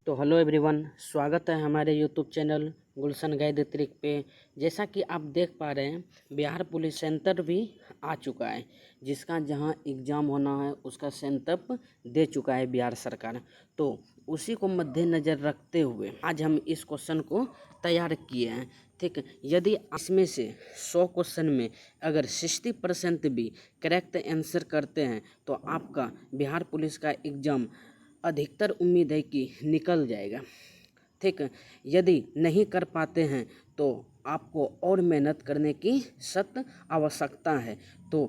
तो hello everyone, स्वागत है हमारे यूट्यूब चैनल गुलशन गाइड ट्रिक पे। जैसा कि आप देख पा रहे हैं, बिहार पुलिस सेंटर भी आ चुका है। जिसका जहां एग्ज़ाम होना है उसका सेंटर दे चुका है बिहार सरकार। तो उसी को मद्देनज़र रखते हुए आज हम इस क्वेश्चन को तैयार किए हैं। ठीक, यदि इसमें से 100 क्वेश्चन में अगर 60% भी करेक्ट आंसर करते हैं तो आपका बिहार पुलिस का एग्ज़ाम अधिकतर उम्मीद है कि निकल जाएगा। ठीक, यदि नहीं कर पाते हैं तो आपको और मेहनत करने की सख्त आवश्यकता है। तो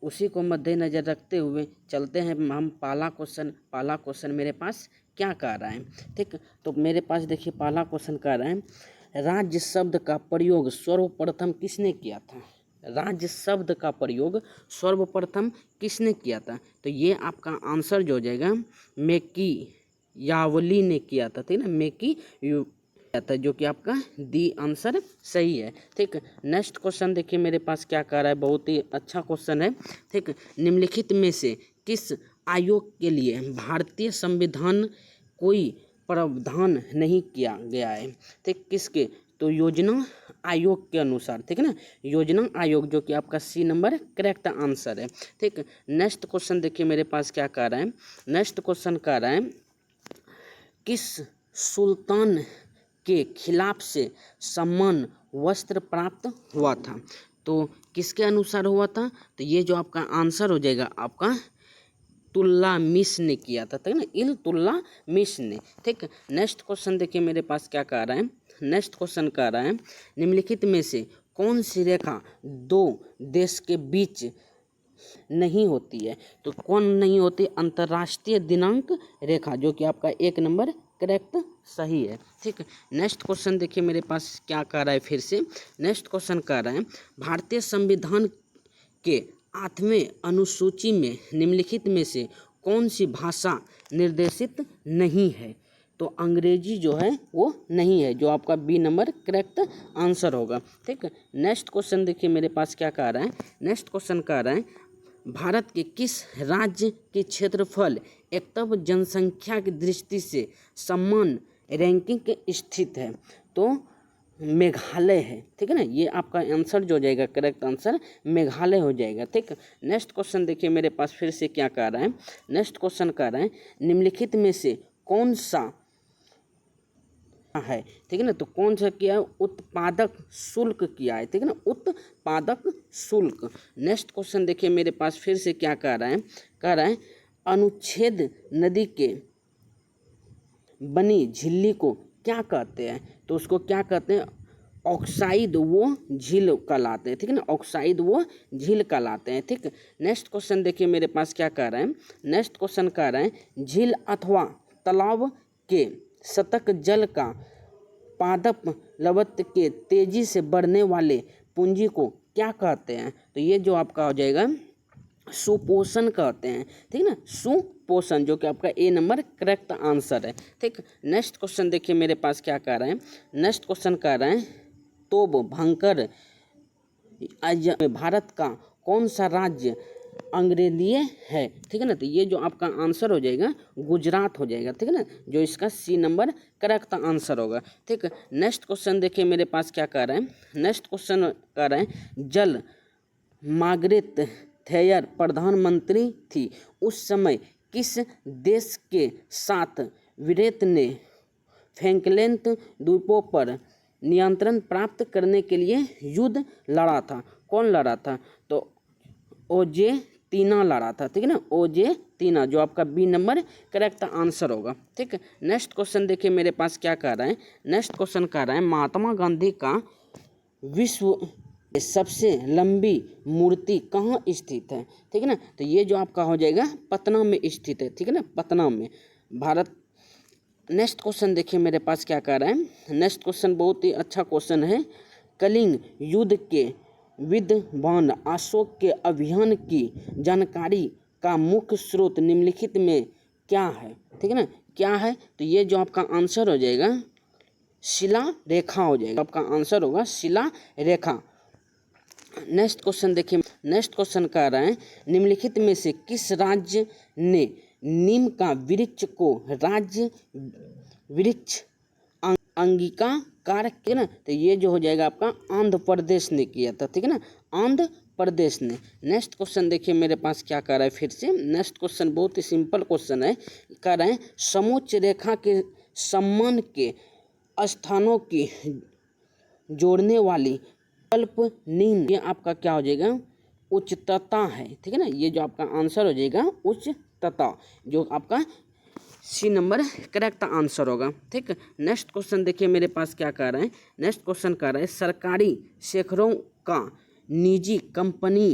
उसी को मद्देनज़र रखते हुए चलते हैं हम पहला क्वेश्चन मेरे पास क्या कह रहा है। ठीक, तो मेरे पास देखिए पहला क्वेश्चन कह रहा है, राज्य शब्द का प्रयोग सर्वप्रथम किसने किया था। राज्य शब्द का प्रयोग सर्वप्रथम किसने किया था। तो ये आपका आंसर जो हो जाएगा मैकियावली ने किया था। ठीक ना, किया था, जो कि आपका डी आंसर सही है। ठीक, नेक्स्ट क्वेश्चन देखिए मेरे पास क्या कह रहा है, बहुत ही अच्छा क्वेश्चन है। ठीक, निम्नलिखित में से किस आयोग के लिए भारतीय संविधान कोई प्रावधान नहीं किया गया है। ठीक, किसके, तो योजना आयोग के अनुसार। ठीक है ना, योजना आयोग, जो कि आपका सी नंबर करेक्ट आंसर है। ठीक, नेक्स्ट क्वेश्चन देखिए मेरे पास क्या कह रहा है। नेक्स्ट क्वेश्चन कह रहा है, किस सुल्तान के खिलाफ से सम्मान वस्त्र प्राप्त हुआ था। तो किसके अनुसार हुआ था, तो ये जो आपका आंसर हो जाएगा आपका तुल्लामिस ने किया था। ठीक ना, इल्तुतमिश ने। ठीक, नेक्स्ट क्वेश्चन देखिए मेरे पास क्या कह रहा है। नेक्स्ट क्वेश्चन कह रहा है, निम्नलिखित में से कौन सी रेखा दो देश के बीच नहीं होती है। तो कौन नहीं होती, अंतर्राष्ट्रीय दिनांक रेखा, जो कि आपका एक नंबर करेक्ट सही है। ठीक, नेक्स्ट क्वेश्चन देखिए मेरे पास क्या कह रहा है। फिर से नेक्स्ट क्वेश्चन कह रहा है, भारतीय संविधान के 8वें अनुसूची में निम्नलिखित में से कौन सी भाषा निर्देशित नहीं है। तो अंग्रेजी जो है वो नहीं है, जो आपका बी नंबर करेक्ट आंसर होगा। ठीक, नेक्स्ट क्वेश्चन देखिए मेरे पास क्या कह रहा है। नेक्स्ट क्वेश्चन कह रहा है, भारत के किस राज्य के क्षेत्रफल एकतव जनसंख्या की दृष्टि से समान रैंकिंग के स्थित है। तो मेघालय है। ठीक है ना, ये आपका आंसर जो हो जाएगा करेक्ट आंसर मेघालय हो जाएगा। ठीक, नेक्स्ट क्वेश्चन देखिए मेरे पास फिर से क्या कह रहा है। नेक्स्ट क्वेश्चन कह रहा है, निम्नलिखित में से कौन सा है। ठीक है ना, तो कौन सा किया है, उत्पादक शुल्क किया है। ठीक है ना, उत्पादक शुल्क। नेक्स्ट क्वेश्चन देखिए मेरे पास फिर से क्या कह रहा है। कह रहा है, अनुच्छेद नदी के बनी झिल्ली को क्या कहते हैं। तो उसको क्या कहते हैं, ऑक्साइड वो झील कहलाते हैं। ठीक है ना, ऑक्साइड वो झील कहलाते हैं। ठीक, नेक्स्ट क्वेश्चन देखिए मेरे पास क्या कह रहा है। नेक्स्ट क्वेश्चन कह रहा है, झील अथवा तालाब के सतह जल का पादप लवण के तेजी से बढ़ने वाले पूंजी को क्या कहते हैं। तो ये जो आपका हो जाएगा सुपोषण कहते हैं। ठीक है ना, सुपोषण, जो कि आपका ए नंबर करेक्ट आंसर है। ठीक, नेक्स्ट क्वेश्चन देखिए मेरे पास क्या कह रहा है। नेक्स्ट क्वेश्चन कह रहा है, तोब भंकर भारत का कौन सा राज्य अंग्रेजीय है। ठीक है ना, तो ये जो आपका आंसर हो जाएगा गुजरात हो जाएगा। ठीक है ना, जो इसका सी नंबर करेक्ट आंसर होगा। ठीक, नेक्स्ट क्वेश्चन देखिए मेरे पास क्या कह रहा है। नेक्स्ट क्वेश्चन कह रहा है, जल मार्गरेट थैयर प्रधानमंत्री थी उस समय किस देश के साथ ब्रिटेन ने फैकलैंड द्वीपों पर नियंत्रण प्राप्त करने के लिए युद्ध लड़ा था। कौन लड़ा था, तो अर्जेंटीना लड़ा था। ठीक है ना, अर्जेंटीना, जो आपका बी नंबर करेक्ट आंसर होगा। ठीक, नेक्स्ट क्वेश्चन देखिए मेरे पास क्या कह रहा है। नेक्स्ट क्वेश्चन कह रहा है, महात्मा गांधी का विश्व सबसे लंबी मूर्ति कहाँ स्थित है। ठीक है ना, तो ये जो आपका हो जाएगा पटना में स्थित है। ठीक है ना, पटना में, भारत। नेक्स्ट क्वेश्चन देखिए मेरे पास क्या कह रहा है। नेक्स्ट क्वेश्चन बहुत ही अच्छा क्वेश्चन है, कलिंग युद्ध के विद्वान अशोक के अभियान की जानकारी का मुख्य स्रोत निम्नलिखित में क्या है। ठीक है ना, क्या है, तो ये जो आपका आंसर हो जाएगा शिला रेखा हो जाएगा। आपका आंसर होगा शिला रेखा। नेक्स्ट क्वेश्चन देखिए। नेक्स्ट क्वेश्चन कह रहा है, निम्नलिखित में से किस राज्य ने नीम का वृक्ष को राज्य वृक्ष अंगिकाकार, ठीक है ना। तो ये जो हो जाएगा आपका आंध्र प्रदेश ने किया था, ठीक है ना, आंध्र प्रदेश ने। नेक्स्ट क्वेश्चन देखिए मेरे पास क्या कर रहा है, फिर से नेक्स्ट क्वेश्चन बहुत ही सिंपल क्वेश्चन है। कर रहे हैं समोच्च रेखा के सम्मान के स्थानों की जोड़ने वाली अल्पनिम्न, ये आपका क्या हो जाएगा, उच्चता है, ठीक है ना। ये जो आपका आंसर हो जाएगा उच्चता, जो आपका सी नंबर करेक्ट आंसर होगा, ठीक। नेक्स्ट क्वेश्चन देखिए मेरे पास क्या कह रहा है। नेक्स्ट क्वेश्चन कह रहा है सरकारी शेखरों का निजी कंपनी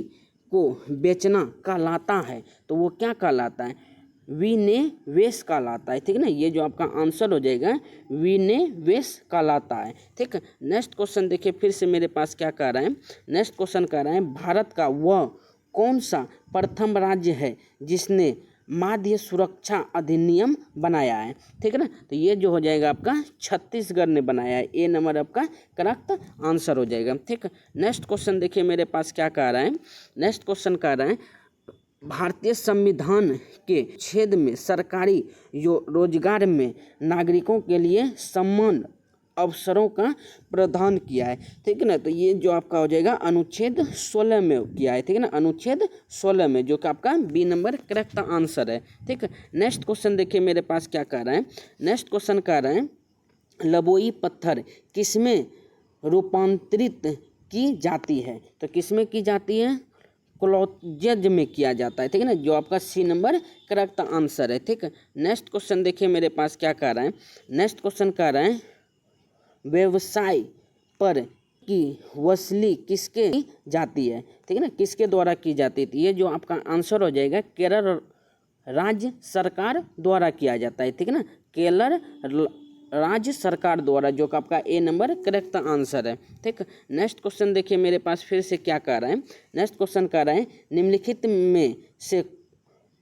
को बेचना कहलाता है, तो वो क्या कहलाता है, विनिवेश कहलाता है, ठीक है ना। ये जो आपका आंसर हो जाएगा विनिवेश कहलाता है, ठीक। नेक्स्ट क्वेश्चन देखिए फिर से मेरे पास क्या कह रहा है। नेक्स्ट क्वेश्चन कह रहा है भारत का वह कौन सा प्रथम राज्य है जिसने माध्य सुरक्षा अधिनियम बनाया है, ठीक है ना। तो ये जो हो जाएगा आपका छत्तीसगढ़ ने बनाया है, ए नंबर आपका करेक्ट आंसर हो जाएगा, ठीक। नेक्स्ट क्वेश्चन देखिए मेरे पास क्या कह रहा है। नेक्स्ट क्वेश्चन कह रहा है भारतीय संविधान के छेद में सरकारी रोजगार में नागरिकों के लिए समान अवसरों का प्रावधान किया है, ठीक है ना। तो ये जो आपका हो जाएगा अनुच्छेद 16 में किया है, ठीक है ना, अनुच्छेद 16 में, जो कि आपका बी नंबर करेक्ट आंसर है, ठीक। नेक्स्ट क्वेश्चन देखिए मेरे पास क्या कह रहा है। नेक्स्ट क्वेश्चन कह रहा है लबोई पत्थर किसमें रूपांतरित की जाती है, तो किसमें की जाती है, क्लोजेज में किया जाता है, ठीक है ना, जो आपका सी नंबर करेक्ट आंसर है, ठीक। नेक्स्ट क्वेश्चन देखिए मेरे पास क्या कह रहा है। नेक्स्ट क्वेश्चन कह रहा है व्यवसाय पर की वसूली किसके की जाती है, ठीक है ना, किसके द्वारा की जाती थी, ये जो आपका आंसर हो जाएगा केरल राज्य सरकार द्वारा किया जाता है, ठीक है ना, केरल राज्य सरकार द्वारा, जो कि आपका ए नंबर करेक्ट आंसर है, ठीक। नेक्स्ट क्वेश्चन देखिए मेरे पास फिर से क्या कह रहा है। नेक्स्ट क्वेश्चन कह रहा है निम्नलिखित में से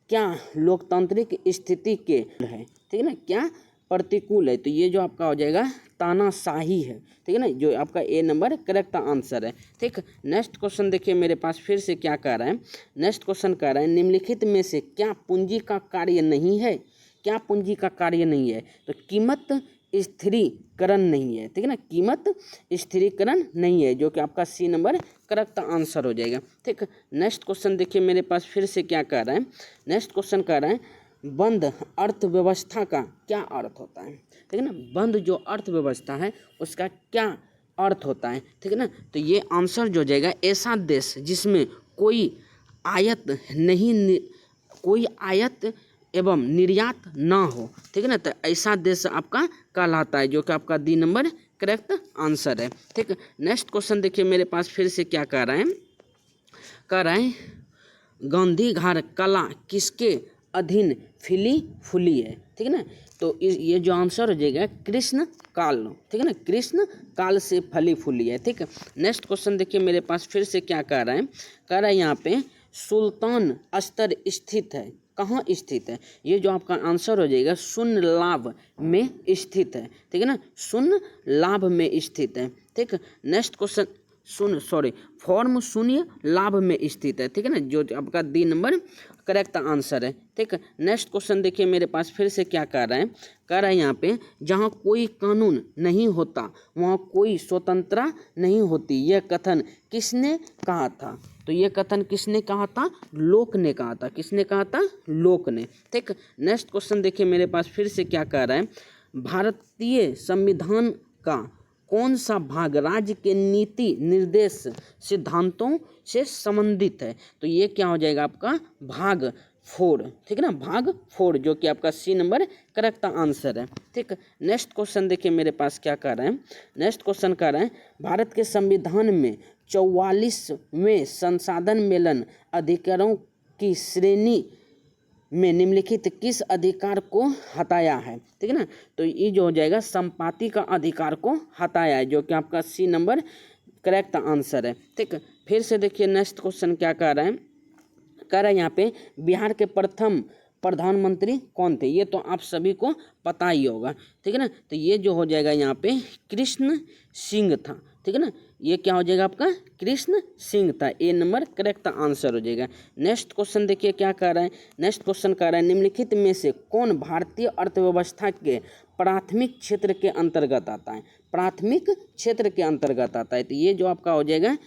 क्या लोकतांत्रिक स्थिति के है, ठीक है ना, क्या प्रतिकूल है, तो ये जो आपका हो जाएगा तानाशाही है, ठीक है ना, जो आपका ए नंबर करेक्ट आंसर है, ठीक। नेक्स्ट क्वेश्चन देखिए मेरे पास फिर से क्या कह रहा है। नेक्स्ट क्वेश्चन कह रहा है निम्नलिखित में से क्या पूंजी का कार्य नहीं है, क्या पूंजी का कार्य नहीं है, तो कीमत स्थिरीकरण नहीं है, ठीक है ना, कीमत स्थिरीकरण नहीं है, जो कि आपका सी नंबर करेक्ट आंसर हो जाएगा, ठीक। नेक्स्ट क्वेश्चन देखिए मेरे पास फिर से क्या कह रहा है। नेक्स्ट क्वेश्चन कह रहा है बंद अर्थव्यवस्था का क्या अर्थ होता है, ठीक है ना, बंद जो अर्थव्यवस्था है उसका क्या अर्थ होता है, ठीक है ना। तो ये आंसर जो हो जाएगा ऐसा देश जिसमें कोई आयात एवं निर्यात ना हो, ठीक है ना, तो ऐसा देश आपका कहलाता है, जो कि आपका डी नंबर करेक्ट आंसर है, ठीक। नेक्स्ट क्वेश्चन देखिए मेरे पास फिर से क्या कह रहा है। कह रहा है गांधी घाट कला किसके अधीन फली फूली है, ठीक है ना, तो ये जो आंसर हो जाएगा कृष्ण काल, ठीक है ना, कृष्ण काल से फली फूली है, ठीक है। नेक्स्ट क्वेश्चन देखिए मेरे पास फिर से क्या कह रहा है। कह रहा है यहाँ पे सुल्तान स्तर स्थित है, कहाँ स्थित है, ये जो आपका आंसर हो जाएगा शून्य लाभ में स्थित है, ठीक है ना, शून्य लाभ में स्थित है, ठीक। नेक्स्ट क्वेश्चन फॉर्म शून्य लाभ में स्थित है, ठीक है ना, जो आपका डी नंबर करेक्ट आंसर है, ठीक। नेक्स्ट क्वेश्चन देखिए मेरे पास फिर से क्या कह रहा है। कह रहा है यहाँ पे जहाँ कोई कानून नहीं होता वहाँ कोई स्वतंत्रता नहीं होती, यह कथन किसने कहा था, तो ये कथन किसने कहा था, लोक ने कहा था, किसने कहा था, लोक ने, ठीक। नेक्स्ट क्वेश्चन देखिए मेरे पास फिर से क्या कह रहा है भारतीय संविधान का कौन सा भाग राज्य के नीति निर्देश सिद्धांतों से संबंधित है, तो ये क्या हो जाएगा आपका भाग 4, ठीक है ना, भाग 4, जो कि आपका सी नंबर करेक्ट आंसर है, ठीक। नेक्स्ट क्वेश्चन देखिए मेरे पास क्या कह रहा है। नेक्स्ट क्वेश्चन कह रहा है भारत के संविधान में 44वें संशोधन मेलन अधिकारों की श्रेणी में निम्नलिखित किस अधिकार को हटाया है, ठीक है ना, तो ये जो हो जाएगा संपत्ति का अधिकार को हटाया है, जो कि आपका सी नंबर करेक्ट आंसर है, ठीक। फिर से देखिए नेक्स्ट क्वेश्चन क्या कह रहा है। कह रहा है यहाँ पे बिहार के प्रथम प्रधानमंत्री कौन थे, ये तो आप सभी को पता ही होगा, ठीक है ना, तो ये जो हो जाएगा यहाँ पे कृष्ण सिंह था, ठीक है ना, ये क्या हो जाएगा आपका कृष्ण सिंह था, ए नंबर करेक्ट आंसर हो जाएगा। नेक्स्ट क्वेश्चन देखिए क्या कह रहा है। नेक्स्ट क्वेश्चन कह रहा है निम्नलिखित में से कौन भारतीय अर्थव्यवस्था के प्राथमिक क्षेत्र के अंतर्गत आता है, प्राथमिक क्षेत्र के अंतर्गत आता है। तो ये जो आपका हो जाएगा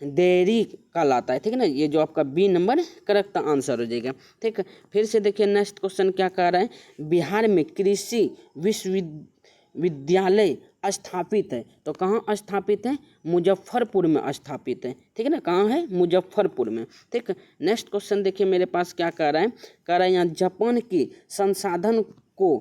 देरी कहलाता है, ठीक है ना। ये जो आपका बी नंबर करेक्ट आंसर हो जाएगा, ठीक है। फिर से देखिए नेक्स्ट क्वेश्चन क्या कह रहा है, बिहार में कृषि विश्वविद्यालय स्थापित है, तो कहाँ स्थापित है, मुजफ्फरपुर में स्थापित है, ठीक है ना। कहाँ है, मुजफ्फरपुर में, ठीक है। नेक्स्ट क्वेश्चन देखिए मेरे पास क्या कह रहा है, कह रहा है यहाँ जापान की संसाधन को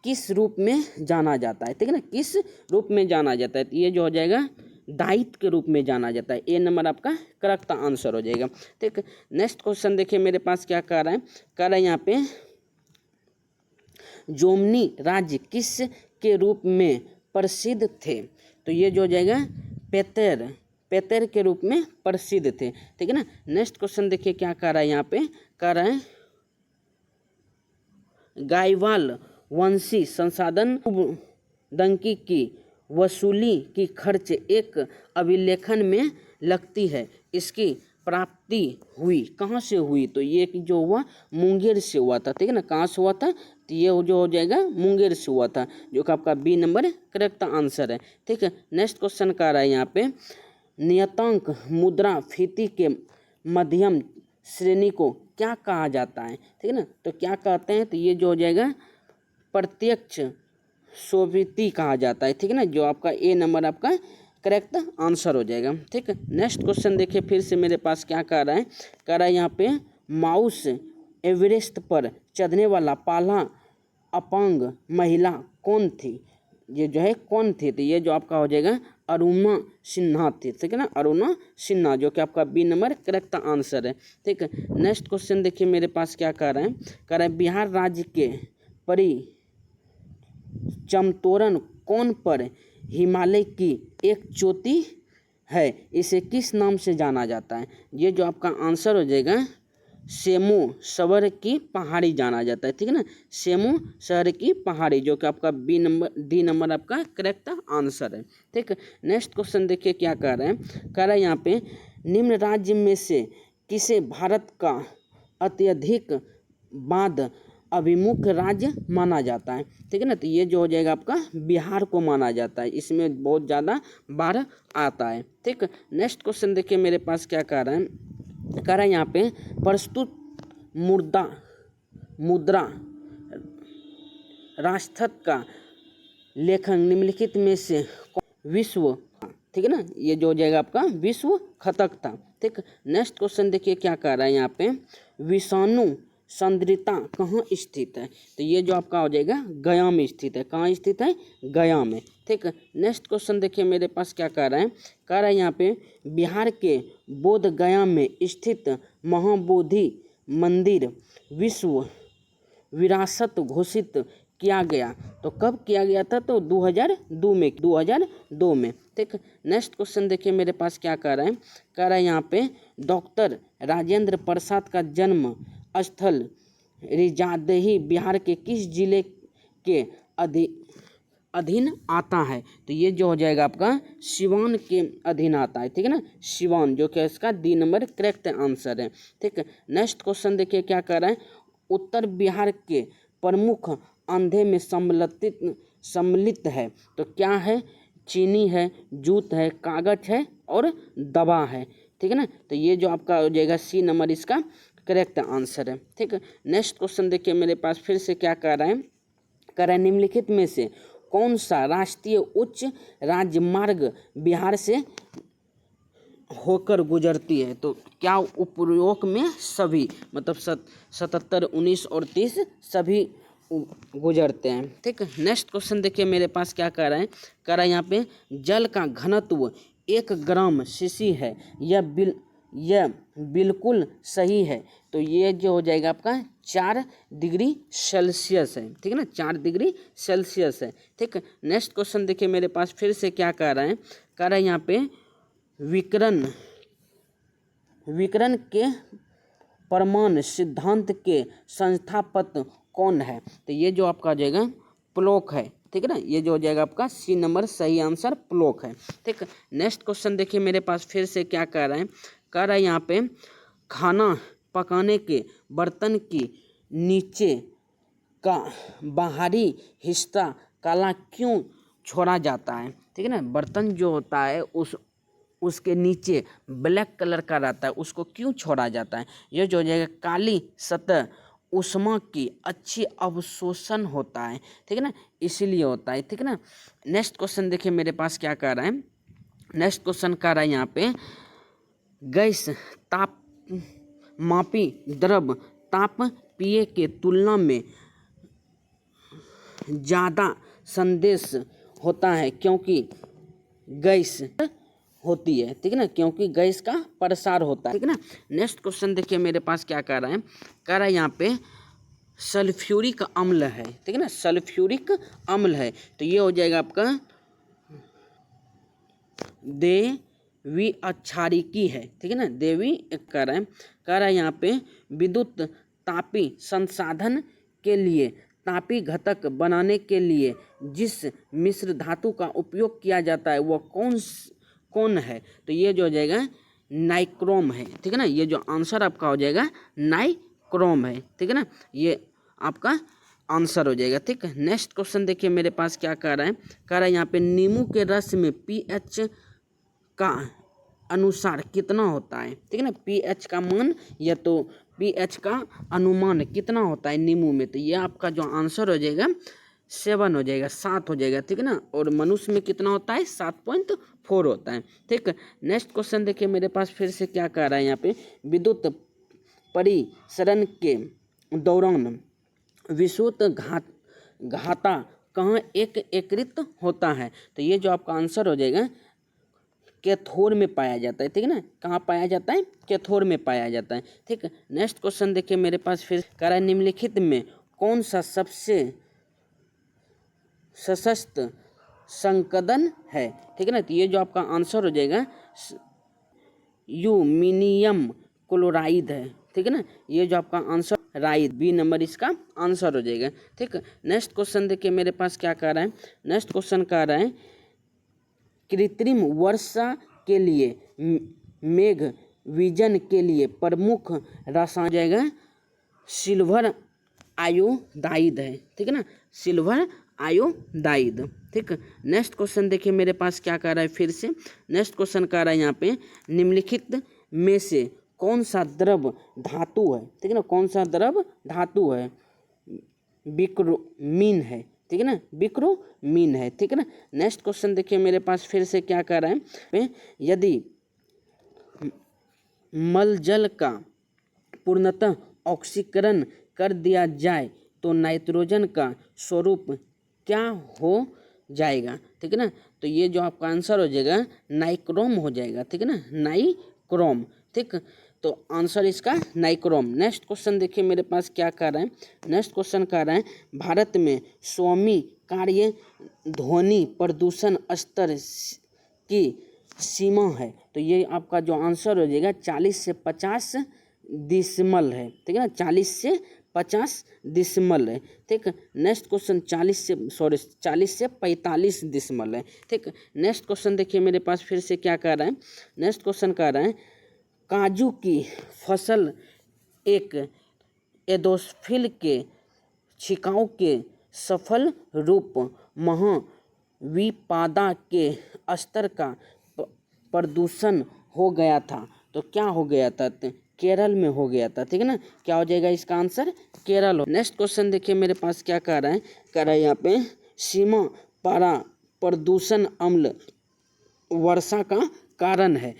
किस रूप में जाना जाता है, ठीक है ना, किस रूप में जाना जाता है। तो ये जो हो जाएगा दायित्व के रूप में जाना जाता है, ए नंबर आपका करेक्ट आंसर हो जाएगा, ठीक। नेक्स्ट क्वेश्चन देखिए मेरे पास क्या कह रहा है, कह रहा है यहाँ पे जोमनी राज्य किस के रूप में प्रसिद्ध थे, तो ये जो हो जाएगा पेतर के रूप में प्रसिद्ध थे, ठीक है ना। नेक्स्ट क्वेश्चन देखिए क्या कह रहा है, यहाँ पे कह रहा है गायवाल वंशी संसाधन दंकी की वसूली की खर्च एक अभिलेखन में लगती है, इसकी प्राप्ति हुई कहाँ से हुई, तो ये जो हुआ मुंगेर से हुआ था, ठीक है ना। कहाँ से हुआ था, तो ये जो हो जाएगा मुंगेर से हुआ था, जो कि आपका बी नंबर करेक्ट आंसर है, ठीक है। नेक्स्ट क्वेश्चन का रहा है यहाँ पे नियतांक मुद्रास्फीति के मध्यम श्रेणी को क्या कहा जाता है, ठीक है ना। तो क्या कहते हैं, तो ये जो हो जाएगा प्रत्यक्ष सोविती कहा जाता है, ठीक है ना, जो आपका ए नंबर आपका करेक्ट आंसर हो जाएगा, ठीक है। नेक्स्ट क्वेश्चन देखिए फिर से मेरे पास क्या कह रहा है, कह रहा है यहाँ पे माउस एवरेस्ट पर चढ़ने वाला पहला अपांग महिला कौन थी, ये जो है कौन थी, तो ये जो आपका हो जाएगा अरुणा सिन्हा थी, ठीक है ना, अरुणा सिन्हा, जो कि आपका बी नंबर करेक्ट आंसर है, ठीक है। नेक्स्ट क्वेश्चन देखिए मेरे पास क्या कह रहा है, कह रहा है बिहार राज्य के चमतोरन कौन पर हिमालय की एक चोटी है, इसे किस नाम से जाना जाता है, ये जो आपका आंसर हो जाएगा सेमो सवर की पहाड़ी जाना जाता है, ठीक है ना, सेमो शहर की पहाड़ी, जो कि आपका डी नंबर आपका करेक्ट आंसर है, ठीक है। नेक्स्ट क्वेश्चन देखिए क्या कह रहा है, कह रहा है यहाँ पे निम्न राज्य में से किसे भारत का अत्यधिक बाढ़ अभिमुख राज्य माना जाता है, ठीक है ना। तो ये जो हो जाएगा आपका बिहार को माना जाता है, इसमें बहुत ज़्यादा बाढ़ आता है, ठीक। नेक्स्ट क्वेश्चन देखिए मेरे पास क्या कह रहा है, कह रहा है यहाँ पे प्रस्तुत मुद्रा राष्ट्रथ का लेखन निम्नलिखित में से विश्व, ठीक है ना, ये जो हो जाएगा आपका विश्व खतक था, ठीक। नेक्स्ट क्वेश्चन देखिए क्या कह रहा है यहाँ पे विषाणु सांद्रता कहाँ स्थित है, तो ये जो आपका हो जाएगा गया में स्थित है, कहाँ स्थित है, गया में, ठीक है। नेक्स्ट क्वेश्चन देखिए मेरे पास क्या कह रहा है, कह रहा है यहाँ पे बिहार के बोध गया में स्थित महाबोधि मंदिर विश्व विरासत घोषित किया गया, तो कब किया गया था, तो 2002 में, ठीक। नेक्स्ट क्वेश्चन देखिए मेरे पास क्या कह रहा है, कह रहा है यहाँ पे डॉक्टर राजेंद्र प्रसाद का जन्म स्थल रिजादही बिहार के किस जिले के अधीन आता है, तो ये जो हो जाएगा आपका सिवान के अधीन आता है, ठीक है ना, सिवान, जो कि इसका डी नंबर करेक्ट आंसर है, ठीक है। नेक्स्ट क्वेश्चन देखिए क्या कर रहा है, उत्तर बिहार के प्रमुख अंधे में सम्मिलित है, तो क्या है, चीनी है, जूट है, कागज है और दवा है, ठीक है ना। तो ये जो आपका हो जाएगा सी नंबर इसका करेक्ट आंसर है, ठीक है। नेक्स्ट क्वेश्चन देखिए मेरे पास फिर से क्या कह रहा है, कह रहा है निम्नलिखित में से कौन सा राष्ट्रीय उच्च राजमार्ग बिहार से होकर गुजरती है, तो क्या उपयोग में सभी, मतलब 77, 19 और 30 सभी गुजरते हैं, ठीक है। नेक्स्ट क्वेश्चन देखिए मेरे पास क्या कह रहा है, कह रहा है यहाँ पे जल का घनत्व 1 ग्राम सीसी है, यह बिल्कुल सही है, तो ये जो हो जाएगा आपका 4 डिग्री सेल्सियस है, ठीक है ना, 4 डिग्री सेल्सियस है, ठीक है। नेक्स्ट क्वेश्चन देखिए मेरे पास फिर से क्या कह रहा है, कह रहा है यहाँ पे विकिरण के प्रमाण सिद्धांत के संस्थापक कौन है, तो ये जो आपका हो जाएगा प्लॉक है, ठीक है ना, ये जो हो जाएगा आपका सी नंबर सही आंसर प्लॉक है, ठीक है। नेक्स्ट क्वेश्चन देखिए मेरे पास फिर से क्या कह रहा है, कह रहा है यहाँ पे खाना पकाने के बर्तन की नीचे का बाहरी हिस्सा काला क्यों छोड़ा जाता है? ठीक है ना, बर्तन जो होता है उसके नीचे ब्लैक कलर का रहता है, उसको क्यों छोड़ा जाता है? ये जो हो जाएगा काली सतह ऊष्मा की अच्छी अवशोषण होता है, ठीक है ना, इसीलिए होता है। ठीक है ना। नेक्स्ट क्वेश्चन देखिए मेरे पास क्या कह रहा है। नेक्स्ट क्वेश्चन कह रहा है यहाँ पे, गैस ताप मापी द्रव तापीय के तुलना में ज़्यादा संदेश होता है क्योंकि गैस होती है। ठीक है ना, क्योंकि गैस का प्रसार होता है। ठीक है ना। नेक्स्ट क्वेश्चन देखिए मेरे पास क्या कह रहा है। कह रहा है यहाँ पे सल्फ्यूरिक अम्ल है। ठीक है ना, सल्फ्यूरिक अम्ल है, तो ये हो जाएगा आपका देवी क्षारिकी है। ठीक है ना, देवी कह रहा है यहाँ पे विद्युत तापी संसाधन के लिए तापी घटक बनाने के लिए जिस मिश्र धातु का उपयोग किया जाता है वह कौन है? तो ये जो हो जाएगा नाइक्रोम है। ठीक है ना, ये जो आंसर आपका हो जाएगा नाइक्रोम है। ठीक है ना, ये आपका आंसर हो जाएगा। ठीक है। नेक्स्ट क्वेश्चन देखिए मेरे पास क्या कह रहा है। कह रहा है यहाँ पे नींबू के रस में पीएच का अनुसार कितना होता है? ठीक है ना, पीएच का मान या तो पीएच का अनुमान कितना होता है नींबू में? तो ये आपका जो आंसर हो जाएगा 7 हो जाएगा, 7 हो जाएगा। ठीक है ना, और मनुष्य में कितना होता है? 7.4 होता है। ठीक है। नेक्स्ट क्वेश्चन देखिए मेरे पास फिर से क्या कह रहा है यहाँ पे, विद्युत परिसरण के दौरान विद्युत घाता कहाँ एकत्रित होता है? तो ये जो आपका आंसर हो जाएगा कैथोड में पाया जाता है। ठीक है ना, कहाँ पाया जाता है? कैथोड में पाया जाता है। ठीक है। नेक्स्ट क्वेश्चन देखिए मेरे पास फिर कह रहा है निम्नलिखित में कौन सा सबसे सशक्त संकदन है? ठीक है ना, तो ये जो आपका आंसर हो जाएगा यूमिनियम क्लोराइड है। ठीक है ना, ये जो आपका आंसर राइट बी नंबर इसका आंसर हो जाएगा। ठीक है। नेक्स्ट क्वेश्चन देखिए मेरे पास क्या कह रहा है। नेक्स्ट क्वेश्चन कह रहा है कृत्रिम वर्षा के लिए मेघ विजन के लिए प्रमुख रसायन जाएगा सिल्वर आयोडाइड है। ठीक है ना, सिल्वर आयोडाइड। ठीक। नेक्स्ट क्वेश्चन देखिए मेरे पास क्या कह रहा है फिर से। नेक्स्ट क्वेश्चन कह रहा है यहाँ पे निम्नलिखित में से कौन सा द्रव धातु है? ठीक है ना, कौन सा द्रव धातु है? बिक्रोमीन है। ठीक है ना, बिक्रोमीन है। ठीक है ना। नेक्स्ट क्वेश्चन देखिए मेरे पास फिर से क्या कह रहा है, यदि मल जल का पूर्णतः ऑक्सीकरण कर दिया जाए तो नाइट्रोजन का स्वरूप क्या हो जाएगा? ठीक है ना, तो ये जो आपका आंसर हो जाएगा नाइक्रोम हो जाएगा। ठीक है ना, नाइक्रोम। ठीक, तो आंसर इसका नाइक्रोम। नेक्स्ट क्वेश्चन देखिए मेरे पास क्या कर रहा है। नेक्स्ट क्वेश्चन कह रहा है भारत में स्वामी कार्य ध्वनि प्रदूषण स्तर की सीमा है? तो ये आपका जो आंसर हो जाएगा 40 से 50 डिसिमल है। ठीक है ना, 40 से 50 डिसिमल है। ठीक। नेक्स्ट क्वेश्चन 40 से 45 डिसिमल है। ठीक। नेक्स्ट क्वेश्चन देखिए मेरे पास फिर से क्या कह रहा है। नेक्स्ट क्वेश्चन कह रहा है काजू की फसल एक एडोफिल के छिड़काव के सफल रूप महाविपादा के स्तर का प्रदूषण हो गया था। तो क्या हो गया था? केरल में हो गया था। ठीक है ना, क्या हो जाएगा इसका आंसर? केरल हो। नेक्स्ट क्वेश्चन देखिए मेरे पास क्या कह रहा है। कह रहा है यहाँ पे सीमा पारा प्रदूषण अम्ल वर्षा का कारण है।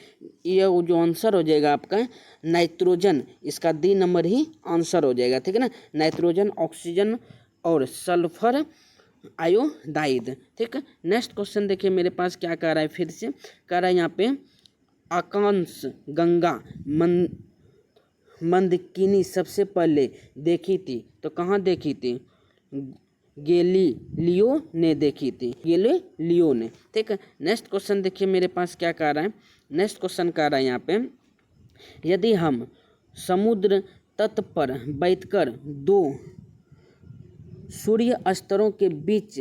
ये जो आंसर हो जाएगा आपका नाइट्रोजन, इसका डी नंबर ही आंसर हो जाएगा। ठीक है ना, नाइट्रोजन, ऑक्सीजन और सल्फर आयोडाइड। ठीक है। नेक्स्ट क्वेश्चन देखिए मेरे पास क्या कह रहा है फिर से। कह रहा है यहाँ पे आकाश गंगा मंदाकिनी सबसे पहले देखी थी, तो कहाँ देखी थी? गैलीलियो ने देखी थी, गैलीलियो ने। ठीक है। नेक्स्ट क्वेश्चन देखिए मेरे पास क्या कह रहा है। नेक्स्ट क्वेश्चन कह रहा है यहाँ पे यदि हम समुद्र तट पर बैठकर दो सूर्य स्तरों के बीच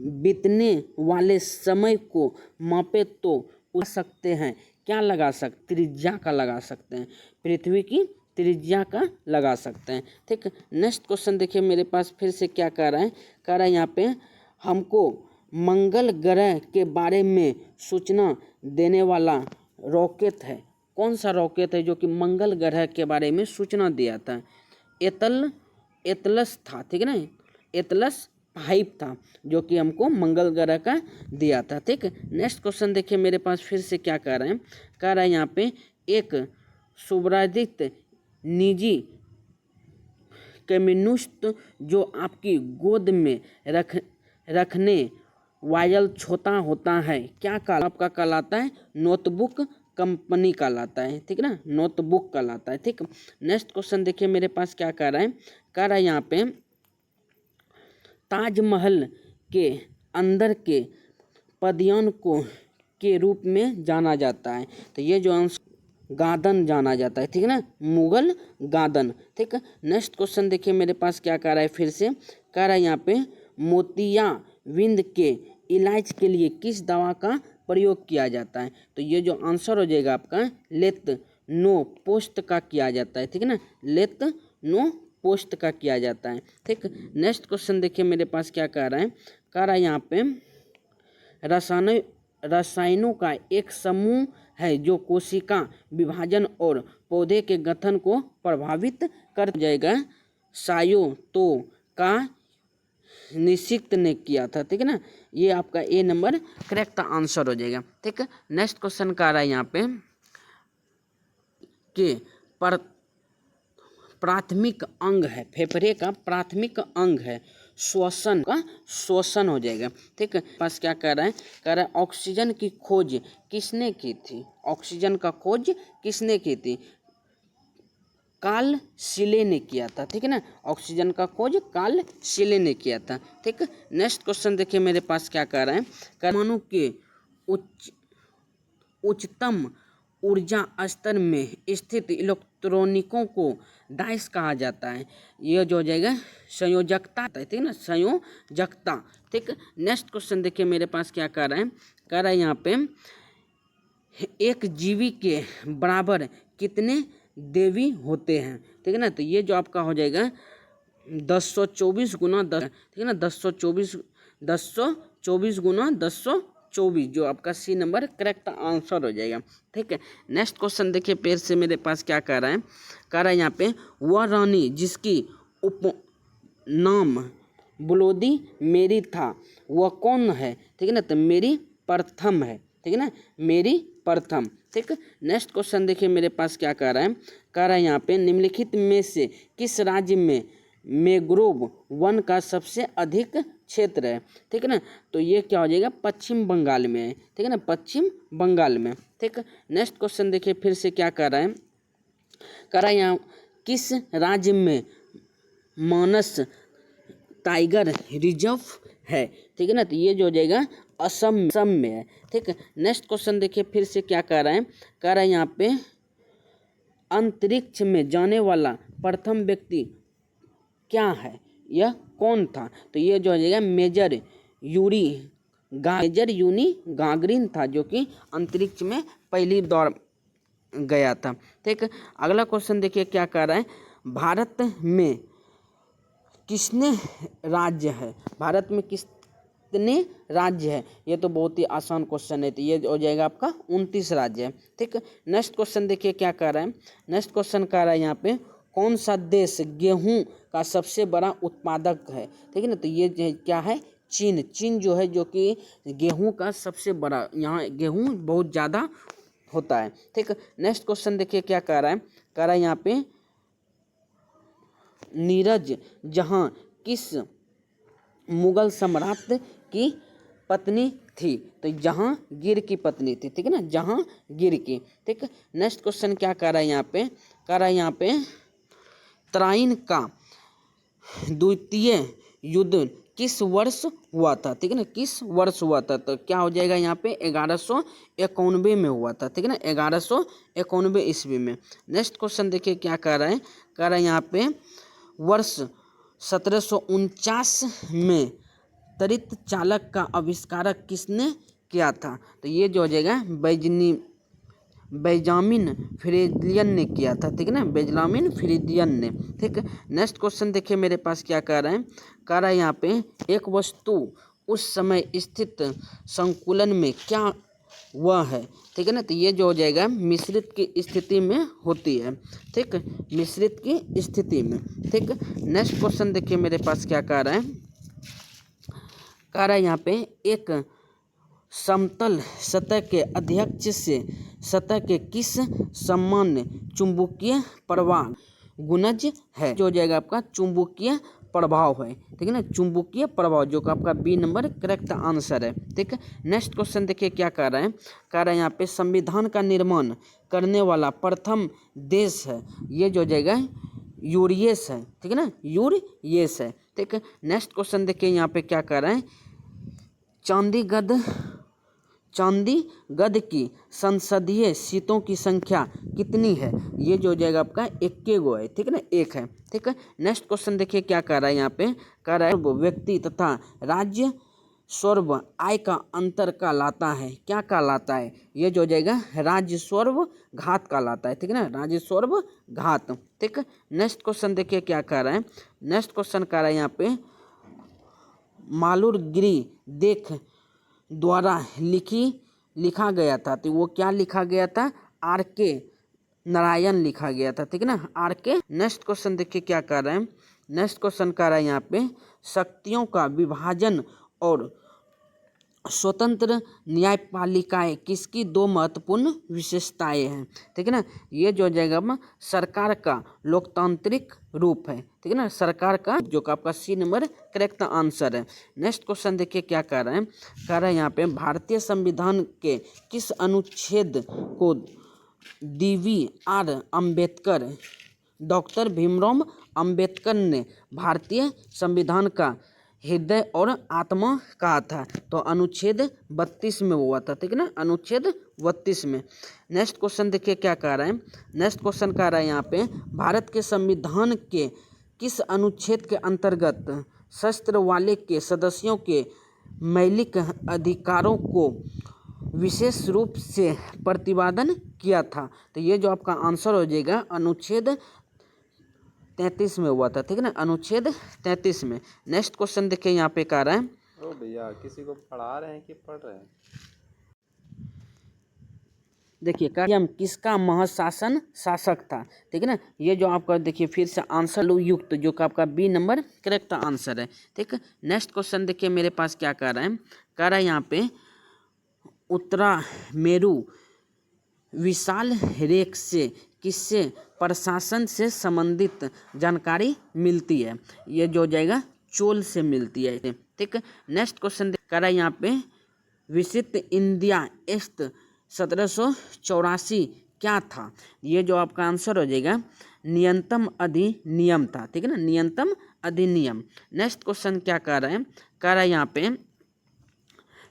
बीतने वाले समय को मापे तो लगा सकते हैं, क्या लगा सकते? त्रिज्या का लगा सकते हैं, पृथ्वी की त्रिज्या का लगा सकते हैं। ठीक, नेक्स्ट क्वेश्चन देखिए मेरे पास फिर से क्या कह रहा है, कह रहा है यहाँ पे हमको मंगल ग्रह के बारे में सूचना देने वाला रॉकेट है। कौन सा रॉकेट है जो कि मंगल ग्रह के बारे में सूचना दिया था? एतलस था, ठीक है ना, एतलस 5 था जो कि हमको मंगल ग्रह का दिया था। ठीक, नेक्स्ट क्वेश्चन देखिए मेरे पास फिर से क्या कह रहा है, कह रहा है यहाँ पे एक सुब्रादित निजी कम्युनिस्ट जो आपकी गोद में रखने वायल छोटा होता है, क्या आपका कहलाता है? नोटबुक कंपनी कहलाता है। ठीक है ना, नोटबुक कहलाता है। ठीक, नेक्स्ट क्वेश्चन देखिए मेरे पास क्या कह रहा है, कह रहा है यहाँ पे ताजमहल के अंदर के पदयान को के रूप में जाना जाता है। तो ये जो गार्डन जाना जाता है, ठीक है ना, मुगल गार्डन। ठीक, नेक्स्ट क्वेश्चन देखिए मेरे पास क्या कह रहा है, फिर से कह रहा है यहाँ पे मोतियाबिंद के इलाज के लिए किस दवा का प्रयोग किया जाता है? तो ये जो आंसर हो जाएगा आपका लेत नो पोस्ट का किया जाता है। ठीक है ना, लेत नो पोस्ट का किया जाता है। ठीक, नेक्स्ट क्वेश्चन देखिए मेरे पास क्या कह रहा है, कह रहा है यहाँ पे रसायनों का एक समूह है जो कोशिका विभाजन और पौधे के गठन को प्रभावित कर जाएगा। सायो तो का निश्चित ने किया था। ठीक है ना, ये आपका ए नंबर करेक्ट आंसर हो जाएगा। ठीक है, नेक्स्ट क्वेश्चन का आ रहा है यहाँ पे कि प्राथमिक अंग है, फेफड़े का प्राथमिक अंग है, श्वसन का श्वसन हो जाएगा। ठीक है, पास क्या कह रहा है, कह रहा है ऑक्सीजन की खोज किसने की थी? ऑक्सीजन का खोज किसने की थी? कार्ल शीले ने किया था। ठीक है ना, ऑक्सीजन का खोज कार्ल शीले ने किया था। ठीक, नेक्स्ट क्वेश्चन देखिए मेरे पास क्या कह रहा है, परमाणु के उच्चतम ऊर्जा स्तर में स्थित इलेक्ट्रॉनिकों को डाइस कहा जाता है। ये जो हो जाएगा संयोजकता, ठीक है ना, संयोजकता। ठीक, नेक्स्ट क्वेश्चन देखिए मेरे पास क्या कह रहा है, कह रहा है यहाँ पे एक जीवी के बराबर कितने देवी होते हैं? ठीक है ना, तो ये जो आपका हो जाएगा 1024 गुना 10, ठीक है ना, 1024 गुना 1024 जो आपका सी नंबर करेक्ट आंसर हो जाएगा। ठीक है, नेक्स्ट क्वेश्चन देखिए पेज से मेरे पास क्या कह रहा है, कह रहा है यहाँ पे वह रानी जिसकी उपनाम बुलोदी मेरी था वह कौन है? ठीक है ना, तो मेरी प्रथम है। ठीक है ना, मेरी प्रथम। ठीक, नेक्स्ट क्वेश्चन देखिए मेरे पास क्या कह रहा है, कह रहा है यहाँ पे निम्नलिखित में से किस राज्य में मैंग्रोव वन का सबसे अधिक क्षेत्र है? ठीक है ना, तो ये क्या हो जाएगा? पश्चिम बंगाल में है। ठीक है ना, पश्चिम बंगाल में। ठीक, नेक्स्ट क्वेश्चन देखिए फिर से क्या कह रहा है, कह रहा है यहाँ किस राज्य में मानस टाइगर रिजर्व है? ठीक है ना, तो ये जो हो जाएगा असम में है। ठीक, नेक्स्ट क्वेश्चन देखिए फिर से क्या कह रहा है, कह रहा है यहाँ पे अंतरिक्ष में जाने वाला प्रथम व्यक्ति क्या है? यह कौन था? तो ये जो हो जाएगा मेजर यूनी गागरिन था जो कि अंतरिक्ष में पहली दौर गया था। ठीक, अगला क्वेश्चन देखिए क्या कह रहा है, भारत में कितने राज्य है? भारत में कितने राज्य है? ये तो बहुत ही आसान क्वेश्चन है, तो ये हो जाएगा आपका 29 राज्य है। ठीक, नेक्स्ट क्वेश्चन देखिए क्या कह रहा है, नेक्स्ट क्वेश्चन कह रहा है यहाँ पे कौन सा देश गेहूं का सबसे बड़ा उत्पादक है? ठीक है ना, तो ये क्या है? चीन। चीन जो है जो कि गेहूं का सबसे बड़ा, यहाँ गेहूं बहुत ज़्यादा होता है। ठीक, नेक्स्ट क्वेश्चन देखिए क्या कह रहा है, कह रहा है यहाँ पे नीरज जहां किस मुगल सम्राट की पत्नी थी? तो जहांगीर की पत्नी थी। ठीक है ना, जहांगीर की। ठीक, नेक्स्ट क्वेश्चन क्या कह रहा है यहाँ पे, कह रहा है यहाँ पे तराइन का द्वितीय युद्ध किस वर्ष हुआ था? ठीक है ना, किस वर्ष हुआ था? तो क्या हो जाएगा यहाँ पे 1191 में हुआ था। ठीक है ना, 1191 ईस्वी में। नेक्स्ट क्वेश्चन देखिए क्या कह रहा है, कह रहा है यहाँ पे वर्ष 1749 में त्वरित चालक का आविष्कारक किसने किया था? तो ये जो हो जाएगा बेंजामिन फ्रीलियन ने किया था, ठीक है ना, बेंजामिन फ्रीलियन ने। ठीक। नेक्स्ट क्वेश्चन देखिए मेरे पास क्या कह रहा है, कह रहा है यहाँ पे एक वस्तु उस समय स्थित संकुलन में क्या वह है, ठीक है ना, तो ये जो हो जाएगा मिश्रित की स्थिति में होती है। ठीक, मिश्रित की स्थिति में। ठीक। नेक्स्ट क्वेश्चन देखिए मेरे पास क्या कह रहा है, कह रहा है यहाँ पे एक समतल सतह के अध्यक्ष से सतह के किस सामान्य चुंबकीय प्रवाह गुणज है, जो हो जाएगा आपका चुंबकीय प्रभाव है, ठीक है ना, चुंबकीय प्रभाव, जो कि आपका बी नंबर करेक्ट आंसर है। ठीक है। नेक्स्ट क्वेश्चन देखिए क्या कह रहा है, कह रहा है यहाँ पे संविधान का निर्माण करने वाला प्रथम देश है, ये जो हो जाएगा यूरियस है, ठीक है ना, यूरियस है। ठीक है। नेक्स्ट क्वेश्चन देखिए यहाँ पे क्या कह रहा है, चंडीगढ़ की संसदीय सीटों की संख्या कितनी है, ये जो हो जाएगा आपका 21 गो है, ठीक है ना, 1 है। ठीक है। नेक्स्ट क्वेश्चन देखिए क्या कह रहा है यहाँ पे, कह रहा है व्यक्ति तथा राज्य स्वर्व आय का अंतर कहलाता है, क्या कहलाता है, ये जो हो जाएगा राज्य स्वर्व घात कहलाता है, ठीक है ना, राज्य स्वर्व घात। ठीक है। नेक्स्ट क्वेश्चन देखिए क्या कह रहा है, नेक्स्ट क्वेश्चन कह रहा है यहाँ पे मालूरगिरी देख द्वारा लिखा गया था, तो वो क्या लिखा गया था, R.K. नारायण लिखा गया था, ठीक है ना, R.K. नेक्स्ट क्वेश्चन देखिए क्या कर रहे हैं, नेक्स्ट क्वेश्चन कर रहा है यहाँ पे शक्तियों का विभाजन और स्वतंत्र न्यायपालिकाएं किसकी 2 महत्वपूर्ण विशेषताएं हैं, ठीक है ना, ये जो हो जाएगा सरकार का लोकतांत्रिक रूप है, ठीक है ना, सरकार का, जो कि आपका सी नंबर करेक्ट आंसर है। नेक्स्ट क्वेश्चन देखिए क्या कह रहा है, कह रहा है यहाँ पे भारतीय संविधान के किस अनुच्छेद को D.V.R. अम्बेडकर, डॉक्टर भीमराव अम्बेडकर ने भारतीय संविधान का हृदय और आत्मा कहा था, तो अनुच्छेद 32 में हुआ था, ठीक है ना, अनुच्छेद 32 में। नेक्स्ट क्वेश्चन देखिए क्या कह रहा है, नेक्स्ट क्वेश्चन कह रहा है यहाँ पे भारत के संविधान के किस अनुच्छेद के अंतर्गत शस्त्र वाले के सदस्यों के मौलिक अधिकारों को विशेष रूप से प्रतिपादन किया था, तो ये जो आपका आंसर हो जाएगा अनुच्छेद 33 में हुआ था, ठीक है ना, अनुच्छेद 33 में। नेक्स्ट क्वेश्चन देखिए यहाँ पे कह रहा है, ओ भैया किसी को पढ़ा रहे हैं कि पढ़ रहे हैं? देखिए हम किसका महाशासन शासक था, ठीक है ना, ये जो आपका देखिए फिर से आंसर युक्त, जो कि आपका बी नंबर करेक्ट आंसर है। ठीक है। नेक्स्ट क्वेश्चन देखिए मेरे पास क्या कह रहा है, कह रहा है यहाँ पे उत्तरा मेरू विशाल रेख से किससे प्रशासन से संबंधित जानकारी मिलती है, ये जो हो जाएगा चोल से मिलती है। ठीक है। नेक्स्ट क्वेश्चन कह रहा है यहाँ पे विशिष्ट इंडिया एक्ट 1784 क्या था, ये जो आपका आंसर हो जाएगा नियंत्रण अधिनियम था, ठीक है ना, नियंत्रण अधिनियम। नेक्स्ट क्वेश्चन क्या कह रहा है, कह रहा है यहाँ पे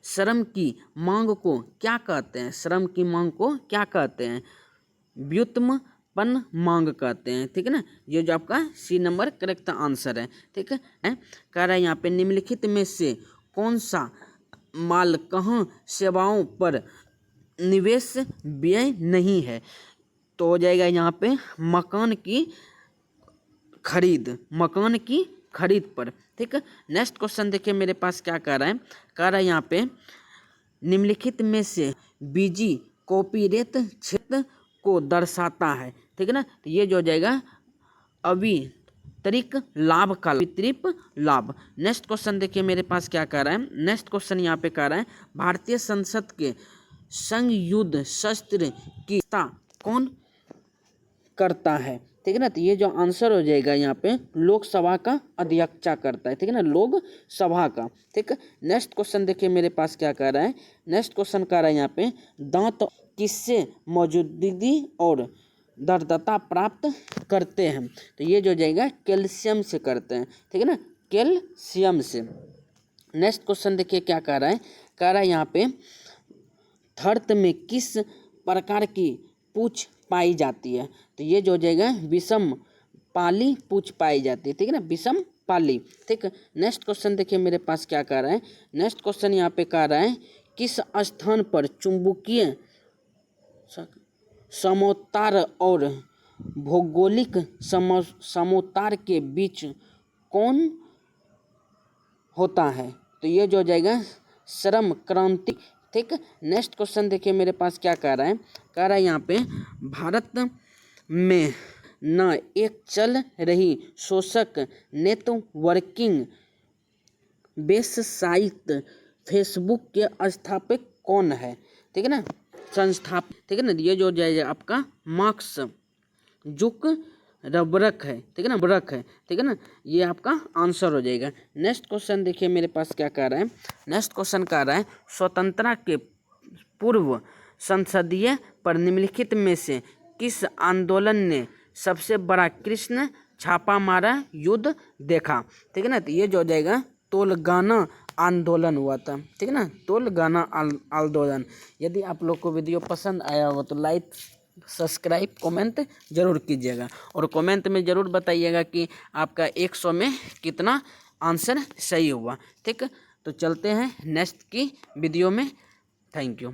श्रम की मांग को क्या कहते हैं, श्रम की मांग को क्या कहते हैं, व्युत्पन्न मांग कहते हैं, ठीक है ना, ये जो आपका सी नंबर करेक्ट आंसर है। ठीक है। कह रहा है यहाँ पे निम्नलिखित में से कौन सा माल कहाँ सेवाओं पर निवेश व्यय नहीं है, तो हो जाएगा यहाँ पे मकान की खरीद पर। ठीक है। नेक्स्ट क्वेश्चन देखिए मेरे पास क्या कह रहा है, कह रहा है यहाँ पे निम्नलिखित में से बीजी कॉपीराइट क्षेत्र को दर्शाता है, ठीक है ना, तो ये जो हो जाएगा अवितरित लाभ का वितरित लाभ। नेक्स्ट क्वेश्चन देखिए मेरे पास क्या कह रहा है, नेक्स्ट क्वेश्चन यहाँ पे कह रहा है भारतीय संसद के संयुद्ध शस्त्र की कौन करता है, ठीक है ना, तो ये जो आंसर हो जाएगा यहाँ पे लोकसभा का अध्यक्षा करता है, ठीक है ना, लोकसभा का। ठीक है। नेक्स्ट क्वेश्चन देखिए मेरे पास क्या कह रहा है, नेक्स्ट क्वेश्चन कह रहा है यहाँ पे दांत किससे मौजूदगी और दृढ़ता प्राप्त करते हैं, तो ये जो हो जाएगा कैल्शियम से करते हैं, ठीक है ना, कैल्शियम से। नेक्स्ट क्वेश्चन देखिए क्या कह रहा है, कह रहा है यहाँ पे थर्त में किस प्रकार की पूछ पाई जाती है, तो ये जो हो जाएगा विषम पाली पूछ पाई जाती है, ठीक है ना, विषम पाली। ठीक है। नेक्स्ट क्वेश्चन देखिए मेरे पास क्या कह रहा है, नेक्स्ट क्वेश्चन यहाँ पे कह रहा है किस स्थान पर चुंबकीय समोत्तार और भौगोलिक समोत्तार के बीच कौन होता है? तो ये जो हो जाएगा श्रम क्रांति। ठीक, नेक्स्ट क्वेश्चन देखिए मेरे पास क्या कह रहा है। कह रहा है यहाँ पे भारत में न एक चल रही शोषक नेटवर्किंग वेबसाइट फेसबुक के स्थापक कौन है? ठीक है ना, संस्थापक। ठीक है ना, ये जो जाएगा आपका मार्क्स जुकरबर्ग है। ठीक है ना, बर्ग है। ठीक है ना, ये आपका आंसर हो जाएगा। नेक्स्ट क्वेश्चन देखिए मेरे पास क्या कह रहा है। नेक्स्ट क्वेश्चन कह रहा है स्वतंत्रता के पूर्व संसदीय पर निम्नलिखित में से किस आंदोलन ने सबसे बड़ा कृष्ण छापा मारा युद्ध देखा? ठीक है ना, तो ये जो हो जाएगा तेलंगाना आंदोलन हुआ था। ठीक है ना, तेलंगाना आंदोलन। यदि आप लोग को वीडियो पसंद आया हो तो लाइक सब्सक्राइब कमेंट जरूर कीजिएगा और कमेंट में ज़रूर बताइएगा कि आपका 100 में कितना आंसर सही हुआ। ठीक, तो चलते हैं नेक्स्ट की वीडियो में। Thank you.